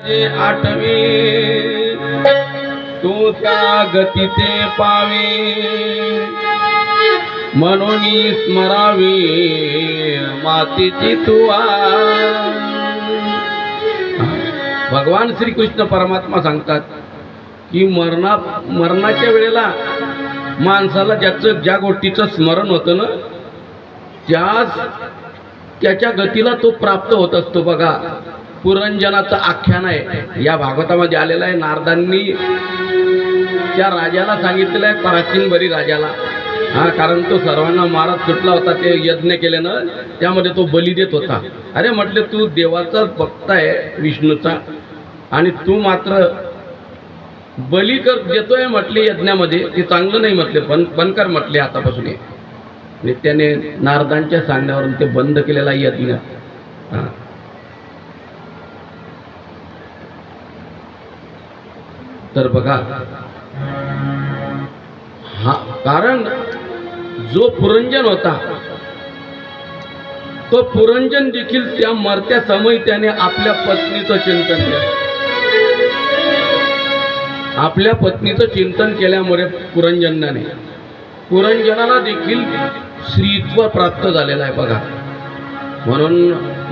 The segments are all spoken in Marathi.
आठवे तू त्या गतीचे पावे म्हणून स्मरावे मातेची तुआ. भगवान श्रीकृष्ण परमात्मा सांगतात की मरणाच्या वेळेला माणसाला ज्या गोष्टीचं स्मरण होतं ना त्याच्या गतीला तो प्राप्त होत असतो. बघा, पुरंजनाचं आख्यान आहे या भागवतामध्ये आलेलं आहे. नारदांनी त्या राजाला सांगितलेलं आहे, पराचिनबरी राजाला. कारण तो सर्वांना मारत सुटला होता, ते यज्ञ केल्यानं त्यामध्ये तो बली देत होता. अरे म्हटले, तू देवाचा भक्त आहे विष्णूचा आणि तू मात्र बली देतोय म्हटले यज्ञामध्ये, ते चांगलं नाही म्हटले, बंद कर म्हटले आतापासून. आणि त्याने नारदांच्या सांगण्यावरून ते बंद केलेला यज्ञ. तर बघा, कारण जो पुरंजन होता तो पुरंजन देखील त्या मरत्या समय त्याने आपल्या पत्नीचं चिंतन केलं. आपल्या पत्नीचं चिंतन केल्यामुळे पुरंजनाला देखील श्रीत्व प्राप्त झालेलं आहे. बघा, म्हणून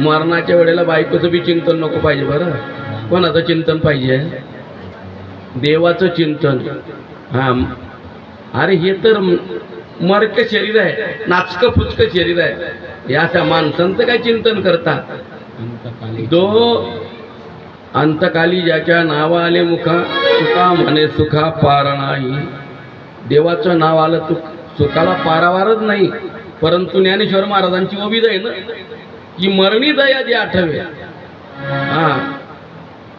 मरणाच्या वेळेला बायकोचं बी चिंतन नको पाहिजे. बरं, कोणाचं चिंतन पाहिजे? देवाचं चिंतन. अरे हे तर मरक शरीर आहे, नाचकं फुचकं शरीर आहे. या त्या माणसांचं काय चिंतन करता? अंतकाली ज्याच्या नावा आले मुखा सुखा म्हणे सुखा पार नाही. देवाचं नाव आलं तू सुखाला पारावारच नाही. परंतु ज्ञानेश्वर महाराजांची ओबीज आहे ना की मरणी दया जे आठवे.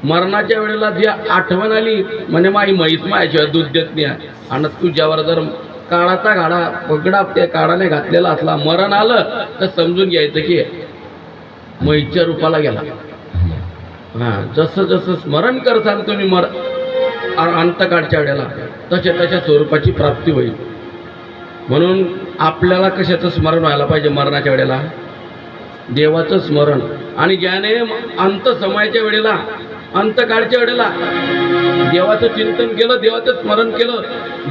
मरणाच्या वेळेला जी आठवण आली म्हणजे माई म्हैस माझ्याशिवाय दूध देत नाही. आणि तुझ्यावर जर काळाचा गाडा पगडा त्या काळाने घातलेला असला, मरण आलं तर समजून घ्यायचं की म्हैसच्या रूपाला गेला. जसं जसं स्मरण करताल तुम्ही अंतकाळच्या वेळेला तशा स्वरूपाची प्राप्ती होईल. म्हणून आपल्याला कशाचं स्मरण व्हायला पाहिजे मरणाच्या वेळेला? देवाचं स्मरण. आणि ज्याने अंत समयाच्या वेळेला अंतकाळच्या वेळेला देवाचं चिंतन केलं, देवाचं स्मरण केलं,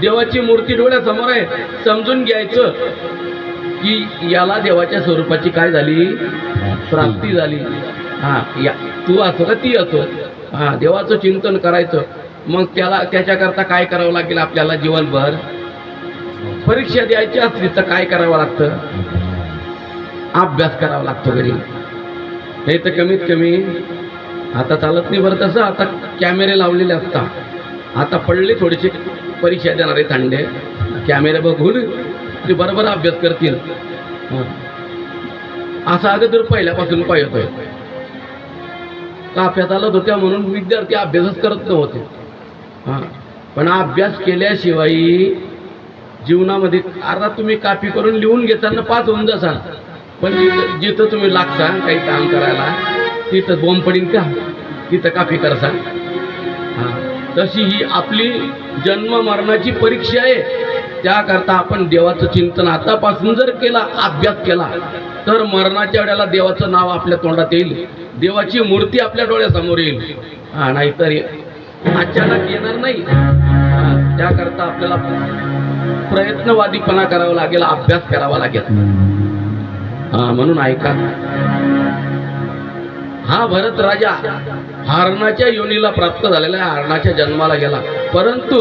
देवाची मूर्ती डोळ्यासमोर आहे, समजून घ्यायचं की याला देवाच्या स्वरूपाची काय झाली? प्राप्ती झाली. तू असो का ती असो, देवाचं चिंतन करायचं. मग त्याच्याकरता काय करावं लागेल? आपल्याला जीवनभर परीक्षा द्यायची असली तर काय करावं लागतं? अभ्यास करावा लागतो घरी. हे तर कमीत कमी आता चालत नाही बरं तसं. आता कॅमेरे लावलेले असतात. आता पडले थोडेसे परीक्षा देणारे थंडे कॅमेरे बघून ते बरोबर अभ्यास करतील. असा अगोदर पहिल्यापासून पाहतोय. काफ्यात आलं होत्या म्हणून विद्यार्थी अभ्यासच करत नव्हते. पण अभ्यास केल्याशिवाय जीवनामध्ये अर्धा तुम्ही कापी करून लिहून घेताना पास होऊन जासाल. पण जिथं तुम्ही लागसाल काही काम करायला तिथं बोंब पडीन का? तिथं कापी करसाल. तशी ही आपली जन्म मरणाची परीक्षा आहे. त्याकरता आपण देवाचं चिंतन आतापासून जर केला, अभ्यास केला, तर मरणाच्या वेळेला देवाचं नाव आपल्या तोंडात येईल, देवाची मूर्ती आपल्या डोळ्यासमोर येईल. नाहीतर अचानक येणार नाही. त्याकरता आपल्याला प्रयत्नवादीपणा करावा लागेल, अभ्यास करावा लागेल. म्हणून ऐका, हा भरत राजा हरणाच्या योनीला प्राप्त झालेला आहे, हरणाच्या जन्माला गेला. परंतु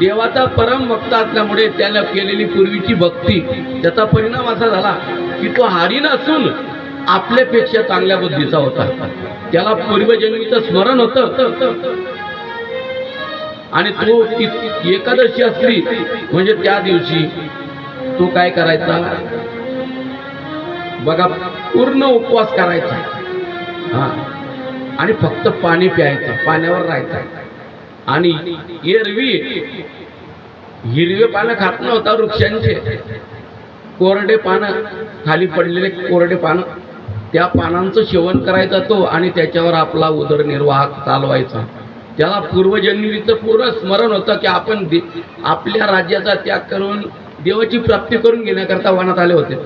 देवाचा परम भक्त असल्यामुळे त्याला केलेली पूर्वीची भक्ती त्याचा परिणाम असा झाला की तो हरिण असून आपल्यापेक्षा चांगल्या बुद्धीचा होता. त्याला पूर्वजन्मीचं स्मरण होतं. आणि तो एकादशी असली म्हणजे त्या दिवशी तो काय करायचा? बघा, पूर्ण उपवास करायचा. आणि फक्त पाणी प्यायचं, पाण्यावर राहायचं. आणि एरवी हिरवे पानं खात नव्हता, वृक्षांचे कोरडे पानं, खाली पडलेले कोरडे पानं, त्या पानांचं सेवन करायचा तो. आणि त्याच्यावर आपला उदरनिर्वाह चालवायचा. त्याला पूर्वजन्मीचं पूर्ण स्मरण होतं की आपण आपल्या राज्याचा त्याग करून देवाची प्राप्ती करून घेण्याकरता वनात आले होते.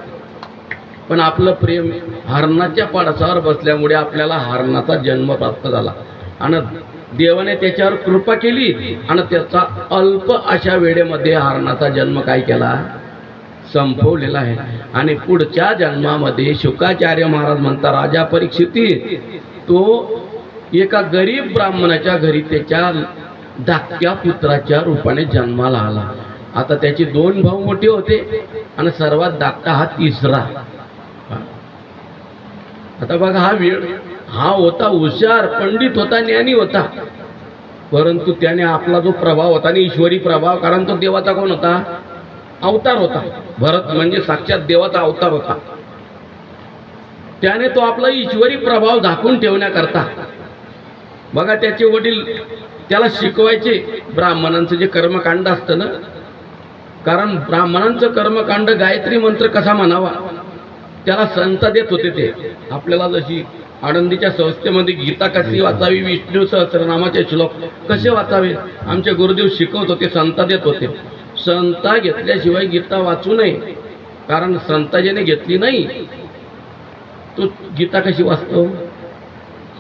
पण आपलं प्रेम हरणाच्या पाडसावर बसल्यामुळे आपल्याला हरणाचा जन्म प्राप्त झाला. आणि देवाने त्याच्यावर कृपा केली आणि त्याचा अल्प अशा वेळेमध्ये हरणाचा जन्म काय केला, संपवलेला आहे. आणि पुढच्या जन्मामध्ये शुकाचार्य महाराज म्हणता, राजा परीक्षिती तो एका गरीब ब्राह्मणाच्या घरी त्याच्या धाकट्या पुत्राच्या रूपाने जन्माला आला. आता त्याचे 2 भाऊ मोठे होते आणि सर्वात धाकटा हा तिसरा. आता बघा हा होता हुशार, पंडित होता, ज्ञानी होता, परंतु त्याने आपला जो प्रभाव होता आणि ईश्वरी प्रभाव, कारण तो देवाचा कोण होता, अवतार होता. भरत म्हणजे साक्षात देवाचा अवतार होता. त्याने तो आपला ईश्वरी प्रभाव झाकून ठेवण्याकरता बघा त्याचे वडील त्याला शिकवायचे ब्राह्मणांचं जे कर्मकांड असतं ना, कारण ब्राह्मणांचं कर्मकांड गायत्री मंत्र कसा म्हणावा त्याला संत देत होते. ते आपल्याला जशी आनंदीच्या संस्थेमध्ये गीता कशी वाचावी, विष्णू सहस्रनामाचे श्लोक कसे वाचावे आमचे गुरुदेव शिकवत होते, संत देत होते. संता घेतल्याशिवाय गीता वाचू नये, कारण संता ज्याने घेतली नाही तो गीता कशी वाचतो,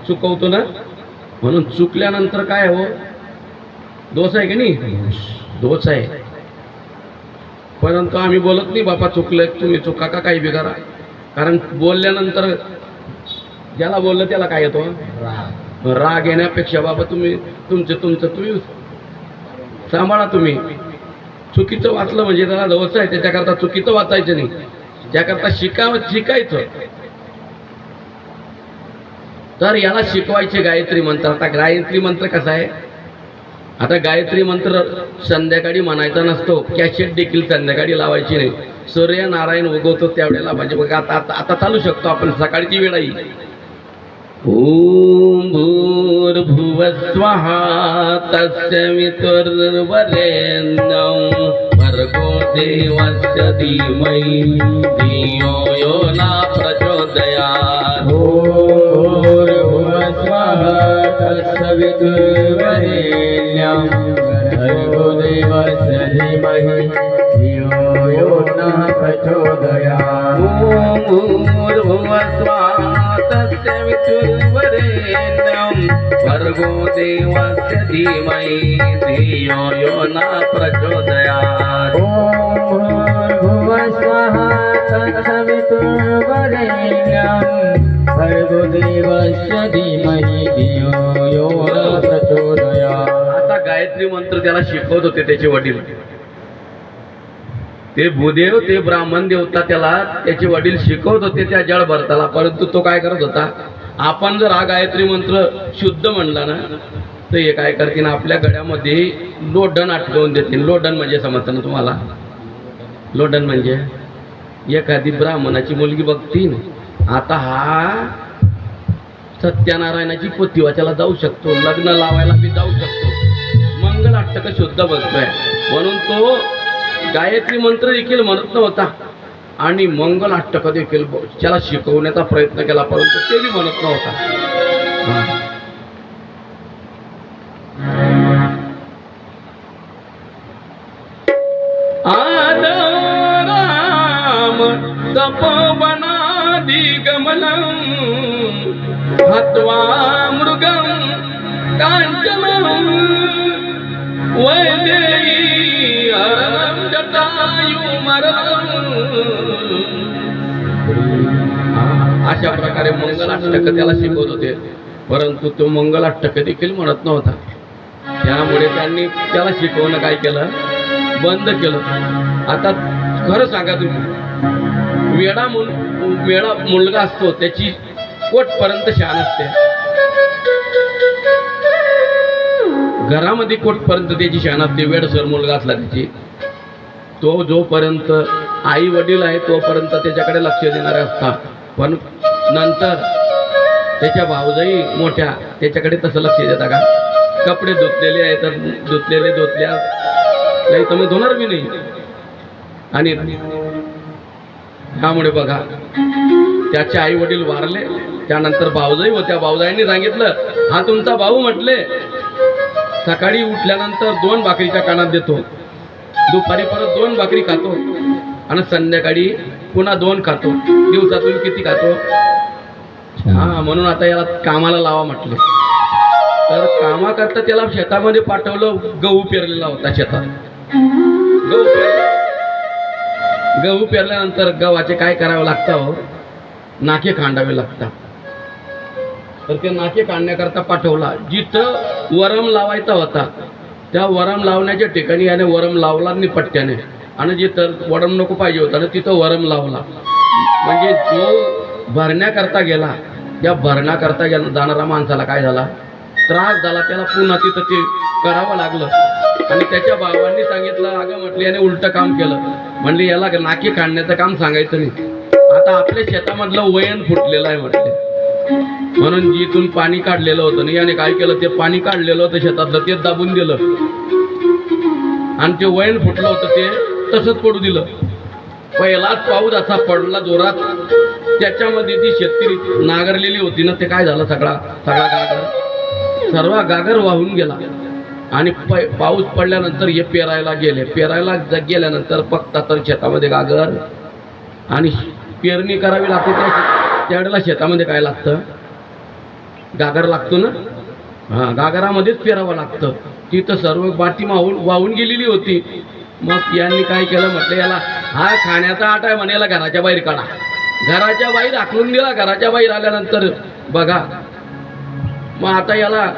चुकवतो ना. म्हणून चुकल्यानंतर काय हो, दोष आहे की नाही, दोष आहे. परंतु आम्ही बोलत नाही बाबा चुकलंय तुम्ही चुका का काही बिगारा, कारण बोलल्यानंतर ज्याला बोललं त्याला काय येतो, राग येण्यापेक्षा बाबा तुमचं तुम्ही सांभाळा. तुम्ही चुकीचं वाचलं म्हणजे त्याला दोष आहे, त्याच्याकरता चुकीचं वाचायचं नाही, त्याकरता शिकायचं. तर याला शिकवायचे गायत्री मंत्र. आता गायत्री मंत्र कसा आहे, आता गायत्री मंत्र संध्याकाळी म्हणायचा नसतो, कॅसेट देखील संध्याकाळी लावायची नाही. सूर्यनारायण उगवतो त्यावेळेला, म्हणजे बघा आता चालू शकतो आपण, सकाळची वेळ आहे. ओम भूर्भुवस्वः तत्सवितुर्वरेण्यं भर्गो देवस्य धीमहि धियो यो न प्रचोदयात्. भूर्भुवस्वः तत्सवितुर्वरेण्यं भर्गो देवस्य धीमहि धियो यो न प्रचोदयात्. भूर्भुवस्वः तत्सवितुर्वरेण्यं भर्गो देवस्य धीमहि धियो यो न प्रचोदयात्. भूर्भुवस्वः तत्सवितुर्वरेण्यं भर्गो देवस्य धीमहि धियो यो न प्रचोदयात्. आता गायत्री मंत्र त्याला शिकवत होते त्याचे वडील, ते भूदेव, ते ब्राह्मण देवता त्याला त्याचे वडील शिकवत होते त्या जळ भरताला. परंतु तो काय करत होता, आपण जर हा गायत्री मंत्र शुद्ध म्हणला ना तर हे काय करतील, आपल्या गळ्यामध्ये लोढण अटकवून देतील. लोढण म्हणजे समजतं ना तुम्हाला, लोढण म्हणजे एखादी ब्राह्मणाची मुलगी बघतील, आता हा सत्यनारायणाची पोथी वाचायला जाऊ शकतो, लग्न लावायला बी जाऊ शकतो, मंगल अष्टक शुद्ध बघतोय म्हणून तो गायत्री मंत्र देखील म्हणत नव्हता आणि मंगल अष्टक देखील त्याला शिकवण्याचा प्रयत्न केला, परंतु ते बी म्हणत नव्हता. आदराम तपोवनादिगमनं हत्वा मृगं काञ्चनं वैदेही हरणं जटायुमरणं. अशा प्रकारे मंगलाष्टक त्याला शिकवत होते, परंतु तो मंगलाष्टक देखील म्हणत नव्हता. त्यामुळे त्यांनी त्याला शिकवणं काय केलं, बंद केलं. आता खरं सांगा तुम्ही, वेडा मुलगा असतो त्याची कोटपर्यंत शान असते, घरामध्ये कोटपर्यंत त्याची शान असते. वेडसर मुलगा असला त्याची, तो जोपर्यंत आई वडील आहे तोपर्यंत त्याच्याकडे लक्ष देणारे असतात, पण नंतर त्याच्या भावजाई मोठ्या त्याच्याकडे तसं लक्ष देता का, कपडे धुतलेले आहे तर धुतल्या नाही तर मग धुणार बी नाही. आणि त्यामुळे बघा त्याचे आई वडील वारले, त्यानंतर भावजाई होत्या, भावजाईंनी सांगितलं हा तुमचा भाऊ म्हटले, सकाळी उठल्यानंतर 2 भाकरीच्या कानात देतो, दुपारी परत 2 भाकरी खातो आणि संध्याकाळी पुन्हा 2 खातो, दिवसातून किती खातो. हा म्हणून आता याला कामाला लावा म्हटले. तर कामाकरता त्याला शेतामध्ये पाठवलं. गहू पेरलेला होता शेतात. गहू पेरल्यानंतर गव्हाचे काय करावं लागतं हो, नाके खांडावे लागतात. तर ते नाके काढण्याकरता पाठवला. जिथं वरम लावायचा होता त्या वरम लावण्याच्या ठिकाणी याने वरम लावला नाही पट्ट्याने, आणि जिथं वरम नको पाहिजे होता ना तिथं वरम लावला. म्हणजे जो भरण्याकरता गेला, त्या भरण्याकरता जाणारा माणसाला काय झाला, त्रास झाला. त्याला पुन्हा तिथं ते करावं लागलं. आणि त्याच्या भावांनी सांगितलं, अगं म्हटलं याने उलटं काम केलं. म्हणले याला नाकी काढण्याचं काम सांगायचं नाही. आता आपल्या शेतामधलं वयन फुटलेलं आहे म्हटले, म्हणून जिथून पाणी काढलेलं होतं ना याने काय केलं, ते पाणी काढलेलं होतं शेतातलं ते दाबून दिलं, आणि ते वयन फुटलं होतं ते तसंच पडू दिलं. पहिलाच पाऊस असा पडला जोरात, त्याच्यामध्ये ती शेतकरी नांगरलेली होती ना, ते काय झालं, सगळा सर्व गागर वाहून गेला. आणि पाऊस पडल्यानंतर हे पेरायला गेल्यानंतर बघता तर शेतामध्ये गागर, आणि पेरणी करावी लागते त्यावेळेला शेतामध्ये काय लागतं, गागर लागतो ना. हां, गागरामध्येच पेरावं लागतं. तिथं सर्व माती वाहून गेलेली होती. मग यांनी काय केलं, म्हटलं याला हा खाण्याचा आटा आहे म्हणे, याला घराच्या बाहेर काढा. घराच्या बाहेर आखलून दिला. घराच्या बाहेर आल्यानंतर बघा, मग आता याला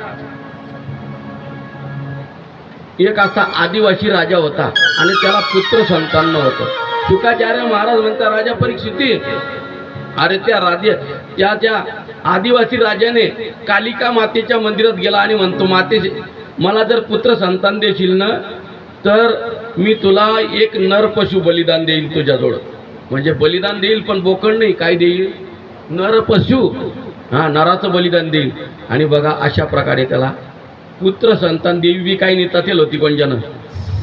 एक असा आदिवासी राजा होता आणि त्याला पुत्र संतान नव्हतं. शुकाचार्य महाराज म्हणता, राजा परीक्षिती, अरे त्या आदिवासी राजाने कालिका मातेच्या मंदिरात गेला आणि म्हणतो, माते मला जर पुत्र संतान देशील ना तर मी तुला एक नर पशु बलिदान देईल तुझ्याजवळ. म्हणजे बलिदान देईल पण बोकड नाही, काय देईल, नर पशु. हां, नराचं बलिदान देईल. आणि बघा अशा प्रकारे त्याला पुत्र संतान, देवी बी काही नेतातील होती पण जन,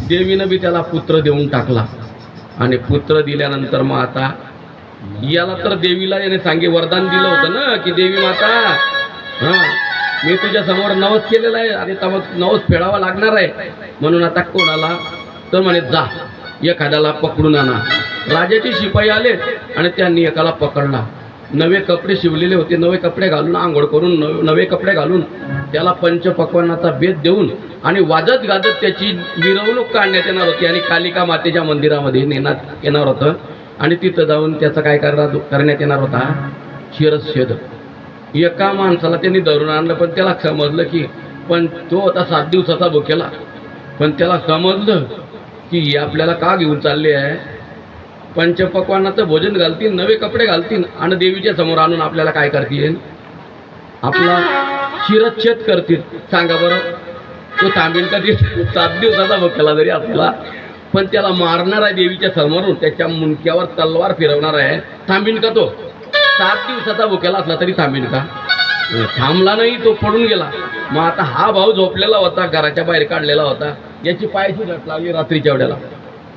देवीनं बी त्याला पुत्र देऊन टाकला. आणि पुत्र दिल्यानंतर मग आता याला तर देवीला याने वरदान दिलं होतं ना की देवी माता, हां मी तुझ्या समोर नवस केलेला आहे आणि नवस फेडावा लागणार आहे. म्हणून आता कोणाला तर म्हणे जा एखाद्याला पकडून आणा. राजाचे शिपाई आले आणि त्यांनी एकाला पकडला. नवे कपडे शिवलेले होते, नवे कपडे घालून आंघोळ करून नवे कपडे घालून त्याला पंचपक्वान्नाचा बेत देऊन आणि वाजत गाजत त्याची मिरवणूक काढण्यात येणार होती आणि कालिका मातेच्या मंदिरामध्ये नेण्यात येणार होतं. आणि तिथं जाऊन त्याचा काय करण्यात येणार होता, शिरच्छेद. एका माणसाला त्यांनी धरून आणलं, पण त्याला समजलं की पण तो होता 7 दिवसाचा भुकेला. पण त्याला समजलं की हे आपल्याला का घेऊन चालले आहे, पंचपक्वान्नाचं भोजन घालतील, नवे कपडे घालतील आणि देवीच्या समोर आणून आपल्याला काय करतील, आपला शिरच्छेद करतील. सांगा बरं, तो थांबेल का? 7 दिवसाचा भुकेला जरी असला पण त्याला मारणार आहे देवीच्या समोरून, त्याच्या मुंडक्यावर तलवार फिरवणार आहे, थांबीन का तो? 7 दिवसाचा भुकेला असला तरी थांबीन का? थांबला नाही, तो पडून गेला. मग आता हा भाऊ झोपलेला होता, घराच्या बाहेर काढलेला होता, याची पायाची झट लागली रात्रीच्या वेळेला.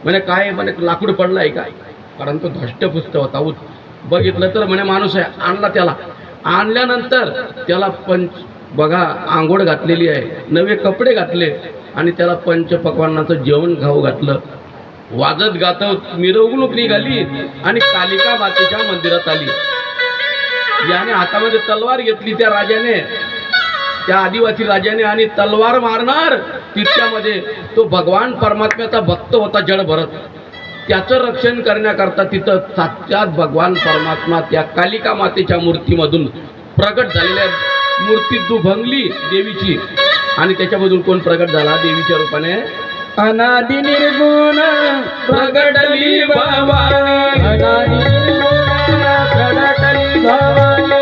म्हणे काय, म्हणे लाकूड पडलं आहे काय? कारण तो धष्टपुष्ट होता. बघितलं तर म्हणे माणूस आहे. आणला त्याला. आणल्यानंतर त्याला बघा आंघोळ घातलेली आहे, नवे कपडे घातले आणि त्याला पंचपक्वान्नाचं जेवण खाऊ घातलं. वाजत गात मिरवणूक निघाली आणि कालिका मातेच्या मंदिरात आली. याने हातामध्ये तलवार घेतली त्या राजाने, त्या आदिवासी राजाने, आणि तलवार मारणार तिच्यामध्ये तो भगवान परमात्म्याचा भक्त होता जड भरत. त्याचं रक्षण करण्याकरता तिथं साक्षात भगवान परमात्मा त्या कालिका मातेच्या मूर्तीमधून प्रगट झालेल्या मूर्ती दुभंगली देवीची. आणि त्याच्यामधून कोण प्रगट झाला देवीच्या रूपाने? अनादि निर्गुण प्रगटली भवानी, अनादि निर्गुण प्रगटली भवानी.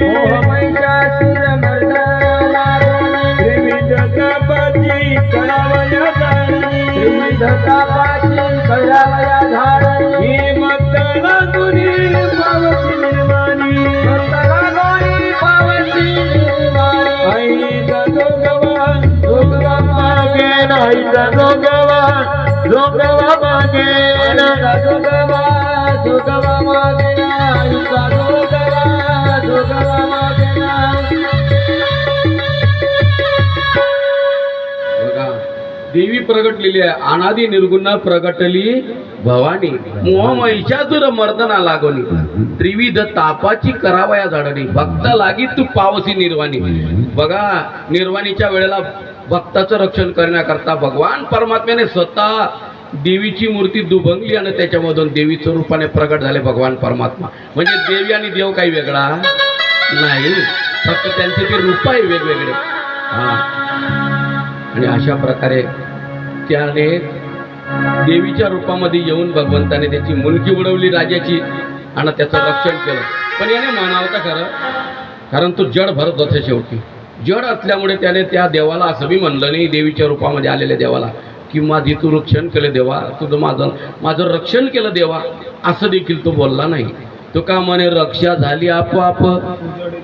मोहमहिषासुर मर्दना लागुनी, त्रिविध तापाची करावया धारणी, त्रिविध तापाची करावया धारणी. ही भक्ताला गुणी पावती निर्माणी, भक्ताला गुणी पावती निर्माणी. आईचा जोगवा जोगवा मागे, आईचा जोगवा जोगवा मागे, आईचा जोगवा जोगवा मागे, आईचा जोगवा जोगवा मागे. बघा देवी प्रगटलेली आहे. अनादि निर्गुण प्रगटली भवानी, मोह महिषासुर मर्दना लागोनी, त्रिविध तापाची करावया झाडणी, भक्ता लागी तू पावसी निर्वाणी. बघा, निर्वाणीच्या वेळेला भक्ताचं रक्षण करण्याकरता भगवान परमात्म्याने स्वतः देवीची मूर्ती दुभंगली आणि त्याच्यामधून देवीच्या रूपाने प्रगट झाले भगवान परमात्मा. म्हणजे देवी आणि देव काही वेगळा नाही, फक्त त्यांचे ते रूप आहे वेगवेगळे. आणि अशा प्रकारे त्याने देवीच्या रूपामध्ये येऊन भगवंताने त्याची मुलगी उडवली राजाची आणि त्याचं रक्षण केलं. पण याने मानावं का खरं, कारण तो जड भरत होता. शेवटी जड असल्यामुळे त्याने त्या देवाला असं बी म्हणलं नाही, देवीच्या रूपामध्ये आलेल्या देवाला, की माझी तू रक्षण केलं देवा, तुझं माझं रक्षण केलं देवा, असं देखील तो बोलला नाही. तो का म्हणे, रक्षा झाली आपोआप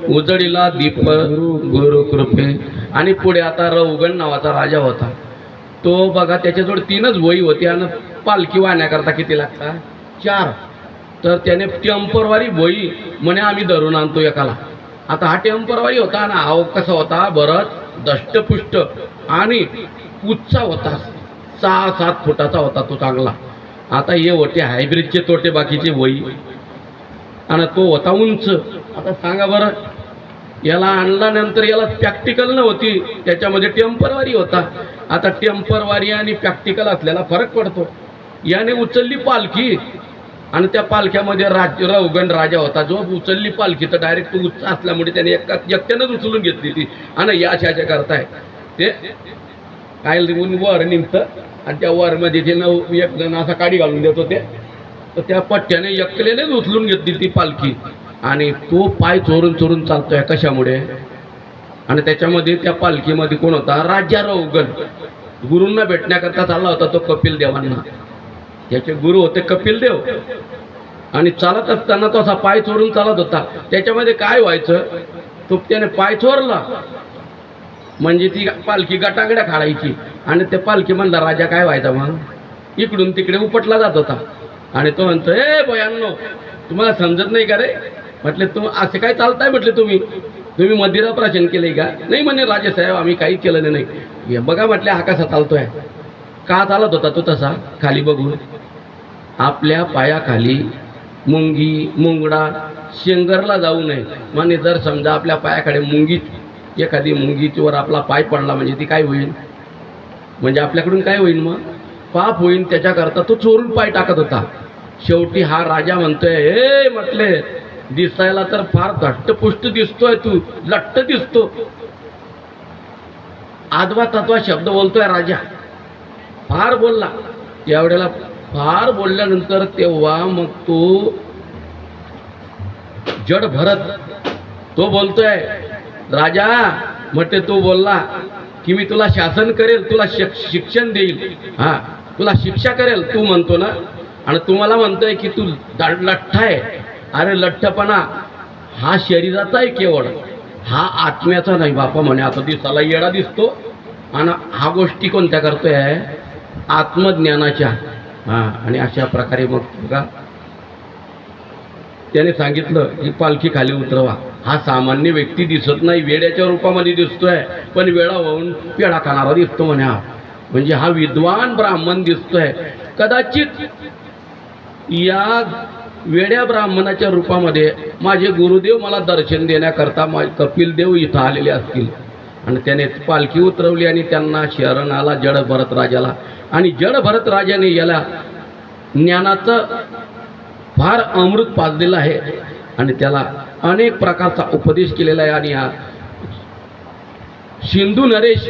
उजळीला दीप गुरु कृपे. आणि पुढे आता रौगण नावाचा राजा होता. तो बघा, त्याच्याजवळ 3च वही होती आणि पालखी वाहण्याकरता किती लागतात, 4. तर त्याने टेम्परवारी वही म्हणे आम्ही धरून आणतो एकाला. आता हा टेम्परवारी होता ना, हा कसा होता, भरत दष्टपुष्ट आणि उच्चा होता, 6-7 फुटाचा होता तो चांगला. आता हे होते हायब्रिडचे तोटे बाकीचे वही, आणि तो होता उंच. आता सांगा बरं, याला आणल्यानंतर याला प्रॅक्टिकल नव्हती, त्याच्यामध्ये टेम्परवारी होता. आता टेम्परवारी आणि प्रॅक्टिकल असल्याला फरक पडतो. याने उचलली पालखी आणि त्या पालख्यामध्ये रौगण राजा होता, जो उचलली पालखी तर डायरेक्ट उच्च असल्यामुळे त्याने एकट्यानंच उचलून घेतली ती. आणि या अशा करताय ते काय वर निघतं आणि त्या वरमध्ये ते एक जण असा काडी घालून देतो ते, तर त्या पट्ट्याने एकलेनेच उचलून घेतली ती पालखी. आणि तो पाय चोरून चोरून चालतोय कशामुळे, आणि त्याच्यामध्ये त्या पालखीमध्ये कोण होता, राजा रौगण. गुरूंना भेटण्याकरता चालला होता तो कपिल देवांना. त्याचे गुरु होते कपिल देव. आणि चालत असताना तो असा पाय चोरून चालत होता. त्याच्यामध्ये काय व्हायचं, तो त्याने पाय चोरला म्हणजे ती पालखी गटांगड्या खाडायची. आणि त्या पालखी म्हणला राजा काय व्हायचा, मग इकडून तिकडे उपटला जात होता. आणि तो म्हणतो, ए बयांनो, तुम्हाला समजत नाही का रे. म्हटले, तू असे काय चालताय, म्हटले तुम्ही मदिरा प्राशन केले का. नाही म्हणे राजेसाहेब, आम्ही काही केलं नाही. बघा म्हटले, हा कसा चालतोय, का चालत होता तो तसा, खाली बघून. आपल्या पायाखाली मुंगी मुंगडा शेंगरला जाऊ नये. म्हणजे जर समजा आपल्या पायाकडे एखादी मुंगीवर आपला पाय पडला म्हणजे ती काय होईल, म्हणजे आपल्याकडून काय होईल, मग पाप होईल. त्याच्याकरता तो चोरून पाय टाकत होता. शेवटी हा राजा म्हणतोय, हे म्हटले, दिसायला तर फार धट्टपुष्ट दिसतोय, तू लट्ट दिसतो. आदवा तत्वा शब्द बोलतोय राजा, फार बोलला. यावेळेला फार बोलल्यानंतर तेव्हा मग तो जड भरत तो बोलतोय, राजा म्हटले, तू बोलला की मी तुला शासन करेल, तुला शिक्षण देईल, हा तुला शिक्षा करेल, तू म्हणतो ना. आणि तुम्हाला म्हणतोय की तू लठ्ठ आहे. अरे लठ्ठपणा हा शरीराचा आहे केवळ, हा आत्म्याचा नाही बापा म्हणे. आता दिसाला येडा दिसतो आणि हा गोष्टी कोणत्या करतोय, आत्मज्ञानाच्या. आणि अशा प्रकारे मग बघा त्याने सांगितलं की पालखी खाली उतरवा. हा सामान्य व्यक्ती दिसत नाही, वेड्याच्या रूपामध्ये दिसतोय, पण वेळा होऊन पेढा खाणारा दिसतो म्हणे हा. म्हणजे हा विद्वान ब्राह्मण दिसतोय. कदाचित या वेड्या ब्राह्मणाच्या रूपामध्ये माझे गुरुदेव मला दर्शन देण्याकरता कपिल देव इथं आलेले असतील. आणि त्याने पालखी उतरवली आणि त्यांना शरण आला जड भरत राजाला. आणि जड भरत राजाने याला ज्ञानाचं फार अमृत पाजलेलं आहे आणि त्याला अनेक प्रकारचा उपदेश केलेला आहे. आणि हा सिंधू नरेश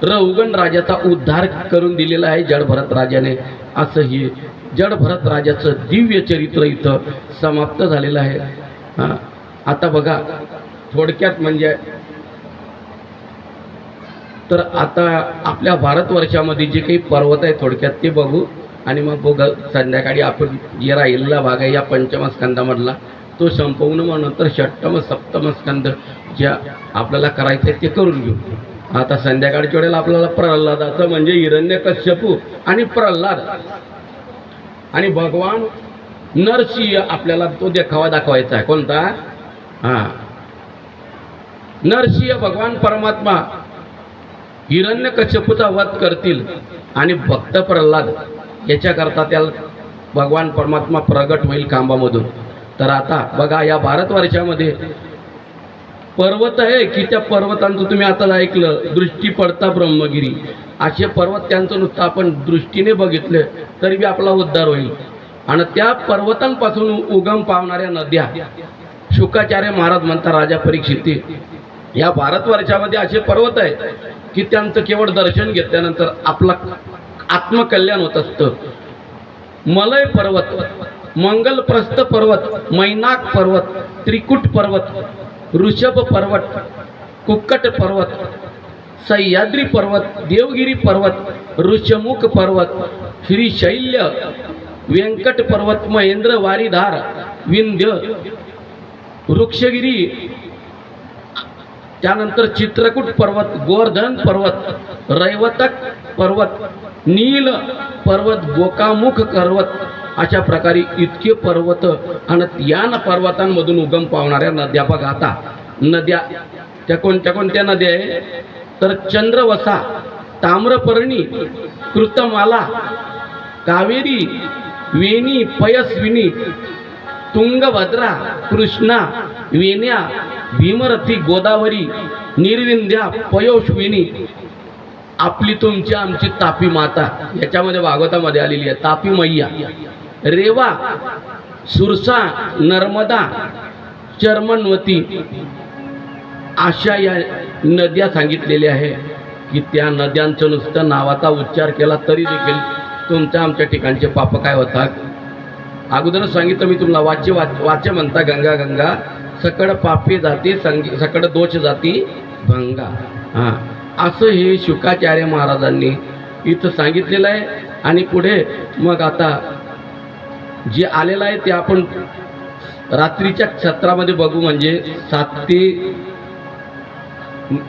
रौगण राजाचा उद्धार करून दिलेला आहे जड भरत राजाने. असं ही जड भरत राजाचं दिव्य चरित्र इथं समाप्त झालेलं आहे. आता बघा थोडक्यात म्हणजे, तर आता आपल्या भारतवर्षामध्ये जे काही पर्वत आहे थोडक्यात ते बघू. आणि मग बघ संध्याकाळी आपण जे राहिलेला भाग आहे या पंचम स्कंदामधला तो संपवून मग नंतर षष्टम सप्तम स्कंद ज्या आपल्याला करायचं आहे ते करून घेऊ. आता संध्याकाळच्या वेळेला आपल्याला प्रल्हादाचं म्हणजे हिरण्यकश्यपू आणि प्रल्हाद आणि भगवान नरसिंह आपल्याला तो देखावा दाखवायचा आहे. कोणता, नरसिंह भगवान परमात्मा हिरण्यकश्यपूचा वध करतील आणि भक्त प्रल्हाद याच्याकरता त्याला भगवान परमात्मा प्रगट होईल खांबामधून. तर आता बघा या भारतवर्षामध्ये पर्वत आहे की त्या पर्वतांचं तुम्ही आता ऐकलं दृष्टी पडता ब्रह्मगिरी, असे पर्वत त्यांचं नुसतं आपण दृष्टीने बघितले तरी बी आपला उद्धार होईल. आणि त्या पर्वतांपासून उगम पावणाऱ्या नद्या शुकाचार्य महाराज म्हणतात राजा परीक्षिती या भारतवर्षामध्ये असे पर्वत आहेत की त्यांचं केवळ दर्शन घेतल्यानंतर आपला आत्मकल्याण होत असतं. मलय पर्वत, मंगलप्रस्थ पर्वत, मैनाक पर्वत, त्रिकुट पर्वत, ऋषभ पर्वत, कुक्कट पर्वत, सह्याद्री पर्वत, देवगिरी पर्वत, ऋषमुख पर्वत, श्रीशैल्य, व्यंकट पर्वत, महेंद्र वारीधार, विंध्य, वृक्षगिरी, त्यानंतर चित्रकूट पर्वत, गोवर्धन पर्वत, रैवतक पर्वत, नील पर्वत, गोकामुख पर्वत, अशा प्रकारे इतके पर्वत आणि या पर्वतांमधून उगम पावणाऱ्या नद्या बघा. आता नद्या त्या कोणत्या नद्या आहे तर चंद्रवसा, ताम्रपर्णी, कृतमाला, कावेरी, वेणी, पयस्विनी, तुंगभद्रा, कृष्णा, वेण्या, भीमरथी, गोदावरी, निर्विंध्या, पयोश्विनी, आपली तुमची आमची तापी माता याच्यामध्ये भागवतामध्ये आलेली आहे. तापी मैया, रेवा, सुरसा, नर्मदा, चर्मणवती, अशा या नद्या सांगितलेल्या आहे की त्या नद्यांचं नुसतं नावाचा उच्चार केला तरी देखील तुमच्या आमच्या ठिकाणचे पाप काय होतात. अगोदरच सांगितलं मी तुम्हाला वाच्य म्हणता गंगा गंगा सकड पापे जाती सकड दोष जाती भंगा. हां, असं हे शुकाचार्य महाराजांनी इथं सांगितलेलं आहे. आणि पुढे मग आता जे आलेलं आहे ते आपण रात्रीच्या सत्रामध्ये बघू. म्हणजे 7 ते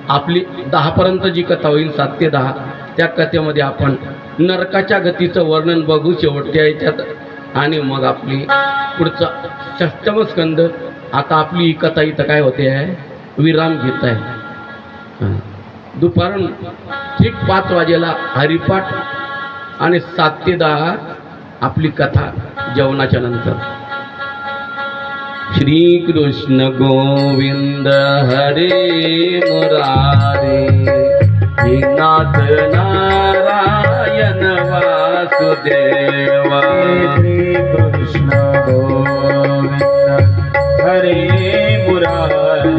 आपली 10 पर्यंत जी कथा होईल 7 ते 10 त्या कथेमध्ये आपण नरकाच्या गतीचं वर्णन बघू शेवटच्या याच्यात. आणि मग आपली पुढचा 6वा स्कंद. आता आपली ही कथा इथं काय होते आहे विराम घेत आहे. दुपारून ठीक 5 वाजेला हरिपाठ आणि 7 ते 10 आपली कथा जेवणाच्या नंतर. श्री कृष्ण गोविंद हरे मुरारे, हे नाथ नारायण वासुदेवा. श्री कृष्ण गोविंद हरे मुरारी,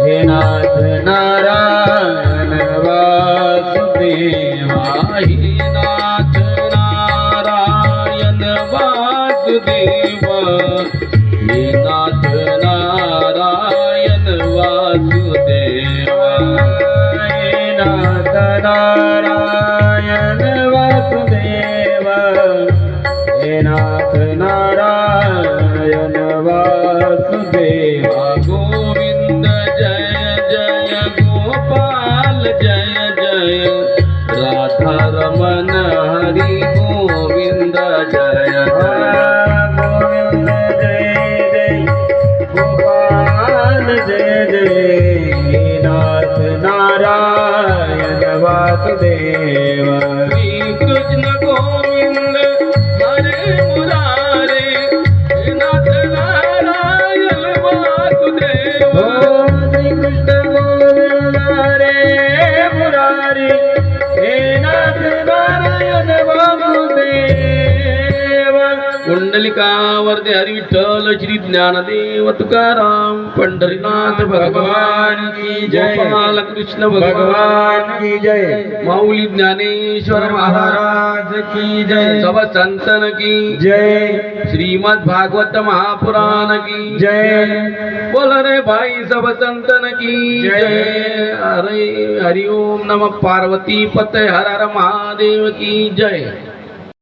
हे नाथ नारायण वासुदेवा. हे नाथ नारायण वासुदेवा, हे नाथ नारायण वासुदेवा. हे नाथ नारायण वासुदेवा, हे नाथ नारायण वासुदेवा. गोविंद जय जय गोपाल जय जय, राधा रमण हरि गोविंद जय जय. गोविंद जय जय गोपाल जय जय, हे नाथ नारायण वासुदेवा. श्री कृष्ण गोविंद हरे मुरारे, हे नाथ नारायण वासुदेवा. श्री कृष्ण गोविंद हरे मुरारी, हे नाथ नारायण वासुदेवा. कुंडलिकावरती हरी विठ्ठल श्री ज्ञानदेव तुकाराम पंढरीनाथ भगवान की जय. गोपाल कृष्ण भगवान की जय. माऊली ज्ञानेश्वर महाराज महाराज की जय. सब संतन की जय. श्रीमद् भागवत महापुराण की जय. बोल रे भाई सब संतन की जय. जय. हरे हरि ओम नमः पार्वती पते हर हर महादेव की जय.